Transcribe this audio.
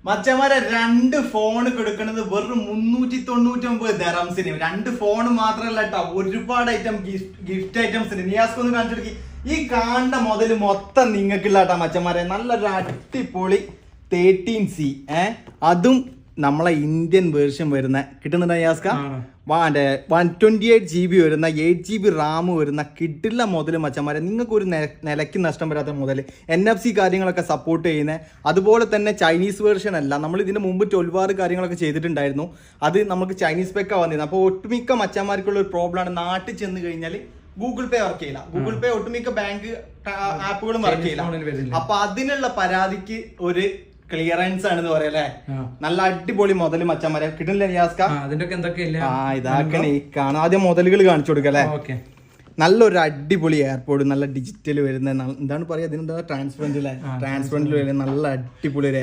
മച്ചന്മാരെ 2 ഫോൺ കൊടുക്കുന്നത് വെറും 399 ദിർഹംസിന്. 2 ഫോൺ മാത്രമല്ല കേട്ടോ, ഒരുപാട് ഗിഫ്റ്റ് ഐറ്റംസിന്. നിയാസ്ക് ഒന്ന് കാണിച്ചെടുക്കി. ഈ കാണുന്ന മുതൽ മൊത്തം നിങ്ങൾക്കുള്ള കേട്ടോ മച്ചന്മാരെ. നല്ലൊരു അടിപൊളി 13C അതും നമ്മളെ ഇന്ത്യൻ വേർഷൻ വരുന്ന കിട്ടുന്നുണ്ടോ നിയാസ്ക? 128GB വരുന്ന 8GB റാം വരുന്ന കിട്ടില്ല മുതൽ മച്ചന്മാരെ. നിങ്ങൾക്ക് ഒരു നിലയ്ക്ക് നഷ്ടം വരാത്ത മുതൽ NFC കാര്യങ്ങളൊക്കെ സപ്പോർട്ട് ചെയ്യുന്നത്. അതുപോലെ തന്നെ ചൈനീസ് വേർഷൻ അല്ല, നമ്മൾ ഇതിന് മുമ്പ് 12R കാര്യങ്ങളൊക്കെ ചെയ്തിട്ടുണ്ടായിരുന്നു. അത് നമുക്ക് ചൈനീസ് പേക്കാ വന്നിരുന്നത്. അപ്പോൾ ഒട്ടുമിക്ക മച്ചന്മാർക്കുള്ള ഒരു പ്രോബ്ലമാണ്, നാട്ടിൽ ചെന്ന് കഴിഞ്ഞാൽ ഗൂഗിൾ പേ വർക്ക് ചെയ്യില്ല. ഗൂഗിൾ പേ ഒട്ടുമിക്ക ബാങ്ക് ആപ്പുകളും വർക്ക് ചെയ്യില്ല. അപ്പൊ അതിനുള്ള പരാതിക്ക് ഒരു ക്ലിയറൻസ് ആണെന്ന് പറയല്ലേ. നല്ല അടിപൊളി മുതൽ മച്ചന്മാരെ കിട്ടുന്നില്ല നിയാസ്ക? ഇതാക്കണേ ഈ കാണാം. ആദ്യം മുതലുകൾ കാണിച്ചു കൊടുക്കല്ലേ. നല്ലൊരു അടിപൊളി എയർപോർട്ട്, നല്ല ഡിജിറ്റൽ വരുന്ന, എന്താണ് പറയാ, ഇതിനെന്താ ട്രാൻസ്പെറന്റ് വരുന്ന നല്ല അടിപൊളി